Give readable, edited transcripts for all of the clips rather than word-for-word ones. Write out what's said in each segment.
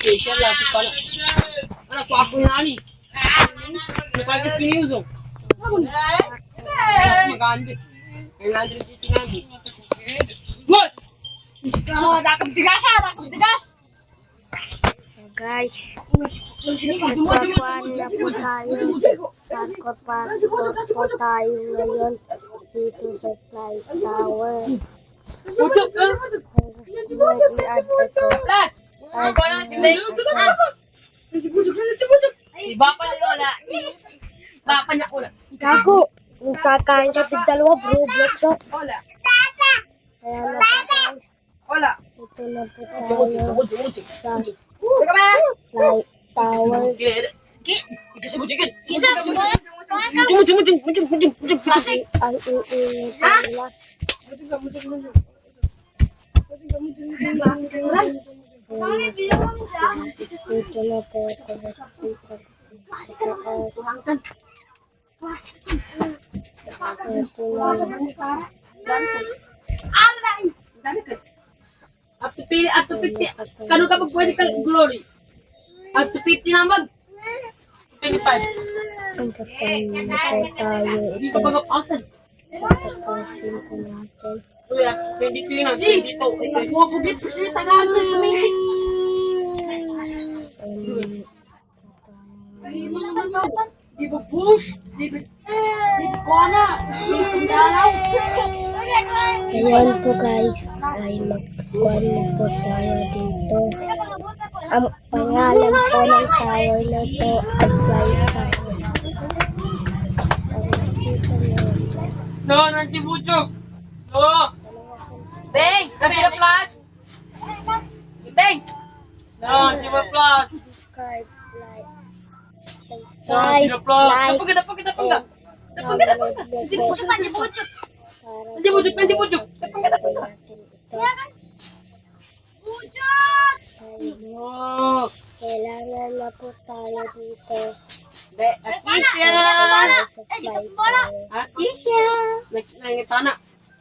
Special lah tu pala. Anak tu aku yang ni. Lepas ke sini usung. Apa ni? Maganda. Maganda dito na. Good. So, takap tigas ha, takap tigas. Guys, nagpapuan na po tayo. Takot po tayo ngayon dito sa Fly Tower. Pucuk ke? I-add ako. Plus. Kau nak tinggal. Bapa ni Lola. Bapa niya Lola. Ako, kakain ka dalawa Roblox ko. Lola. Kaya na po guys, Lola. ito na po tayo Mucuk. sa Teka ba? Fly Tower. Kasi mucuk kan? Mucuk. Plastik. Ang iingay pala. Dito na po ako nakikita. Up to 50. Kano ka pwede ka glory? Up to 50 na mag. 25. Ang kapal na po tayo Hindi ito. ka magapasan. Tapusin po natin. Kuya, 23 na. Dito. Kuha po dito siya. Tagaan na sa may. Di ba push? Di ba? Kuha na. Ayan po guys, ay magkuhan na po tayo dito. Ang pangalan po ng tower na ito ay Fly Tower. No, nanti bujuk. No. Beng, kasi na plus. Beng. No, nanti ba plus. Subscribe, like, No, nanti na plus. Dapat ka. Nanti bujuk. No. Kailangan na po tayo dito. Artificial. Fly Tower. Artificial. Nangitana.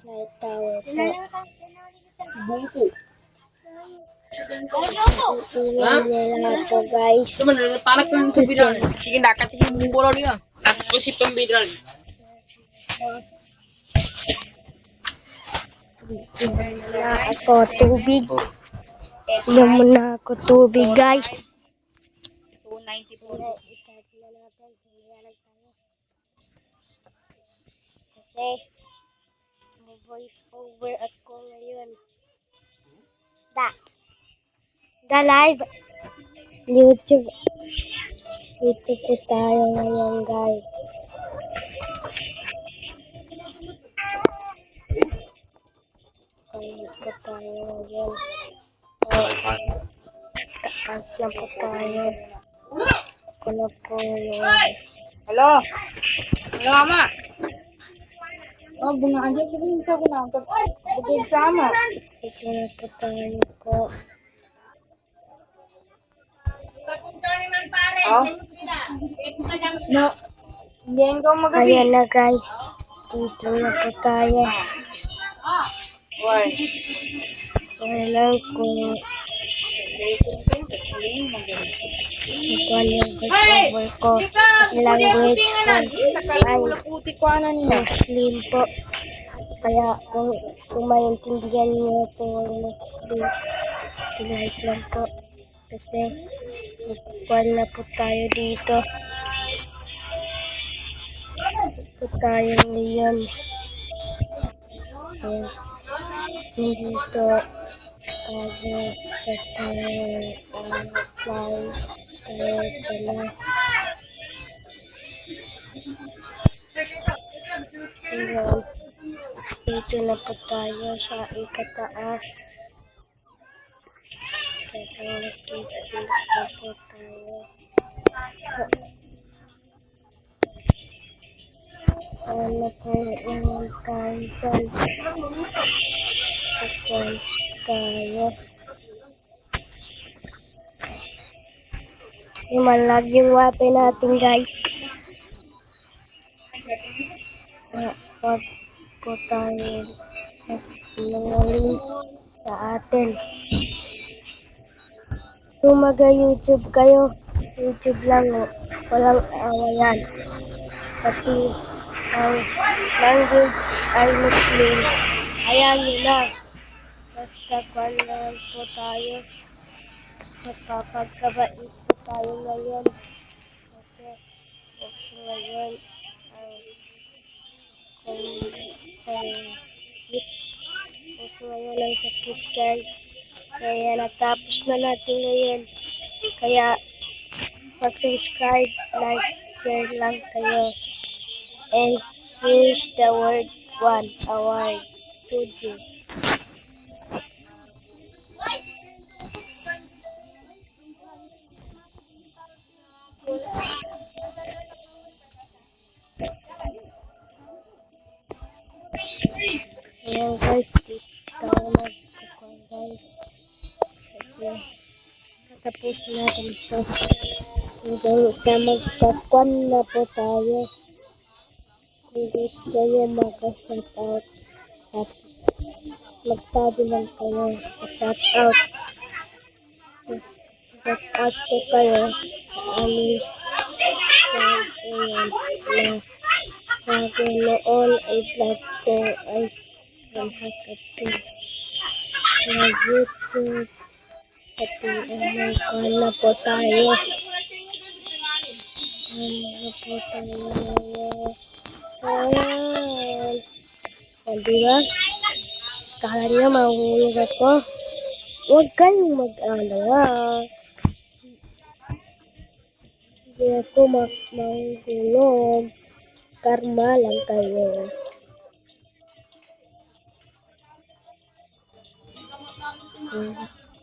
Fly Tower po. Bungku. Iwan nila po guys. Cuma nangitana ko yung sa bidral. Sige, dakat yung bungkulo niya. At ko si pambidral. Iwan na ako tubig. Iwan muna ako tubig guys. 290 po. I-start na natin. Humiyalag tayo. Kasi may voice over ako ngayon. Da live. YouTube. Dito po tayo ngayon guys. Kaya po tayo ngayon. Taas na po tayo. Ako na po ngayon. Halo. Halo, Mama. Oh, bunga aja kita ko na. Bigay sama. Dito na po tayo po. Oh. No. Hindi ko magabi. Ayan na guys. Dito na po tayo. Why? Alam ko. Ito yung voiceover ko. Language ko ay Muslim po. Kaya kung maintindihan niyo po Muslim, pinahit lang po. Kasi magkuhan na po tayo dito. Ito tayo ngayon. Ayan. Dito tayo sa tower fly pala. Ayan. Dito na po tayo sa ikataas. Dito na po tayo. Ano po yung tayo dyan. Tayo. Malag yung wape natin guys. Wag po tayo mas nangaling sa atin. Kung mag-YouTube kayo, YouTube lang o. Walang awayan. Pati ang language ay Muslim. Ayan nyo na. Basta kwan lang po tayo. Magpapagkabait po tayo ngayon. Kasi okay ngayon ang sakit. Okay ngayon ang sakit guys. Kaya natapos na natin ngayon. Kaya mag-subscribe, like, share lang kayo. And here's the word one, award to you. Ayan guys, dito na ako guys. Kasi natapos natin ito. Hanggang sa magkakwan na po tayo. Kung gusto nyo mag-shoutout at magsabi lang kayo shoutout. Shoutout po kayo sa aming channel na sabi noon ay vlog ko ay manhakapin na YouTube. Pati may na po tayo. Na po tayo ngayon. Ayan. O, diba? Kala niyo mahuhulog ako. Huwag kayong mag-alala. Hindi ako mahuhulog. Karma lang kayo.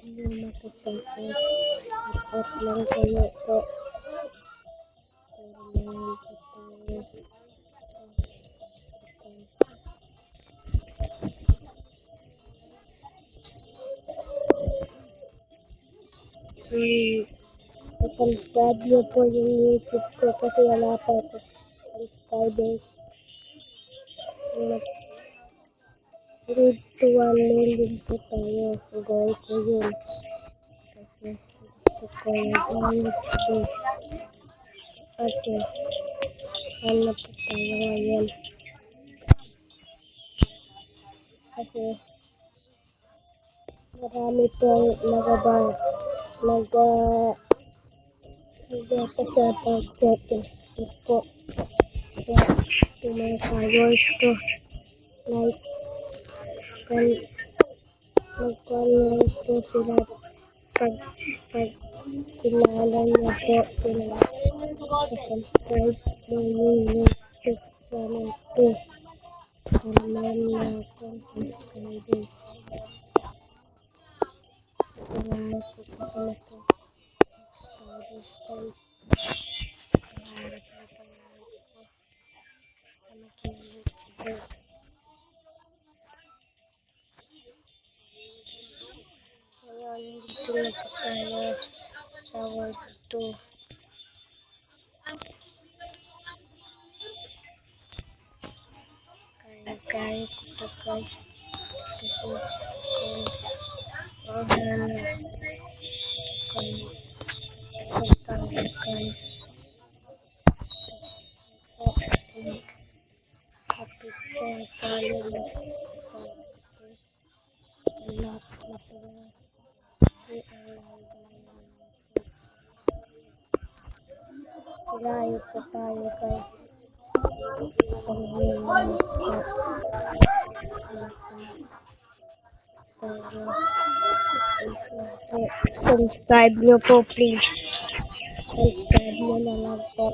Hindi makasakit. At lang kayo po. Karma lang po tayo. Subscribe niyo po yung YouTube ko kasi wala pa ako subscribers. Road to 1 million po tayo. Goal ko yun. Kasi gusto ko yung base. Okay. Ano po tayo ngayon? Kasi marami pong nagpasapag dyan po. Kaya yung mga followers ko, like, nagkano po sila pag kilala niya po sila subscribe ng YouTube channel ko. Naman na akong subscribers. Salamat po sa lahat ng subscribers guys. Salamat po sa mga YouTubers. Ngayon, dito na po tayo sa word 2. Kaya ko po guys. Kasi mahanap kung pagkakakan kapit sa talo na sa lahat na pala si layo po tayo guys. Subscribe nyo po please. Subscribe nyo na lang po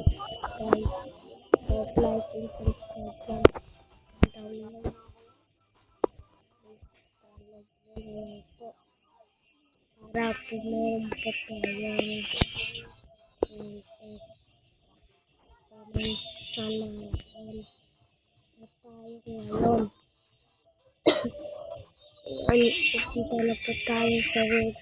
guys. Like and subscribe lang. Download. Po. Para po meron po tayong channel na tayo ngayon. Pupunta na po tayo sa road.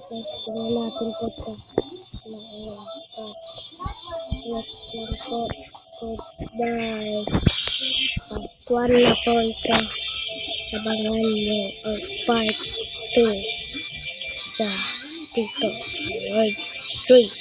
Gusto na natin po ito. Next lang po. Goodbye. Pagkuhan na po ito. Abangan nyo ang part 2 sa Tito World 3.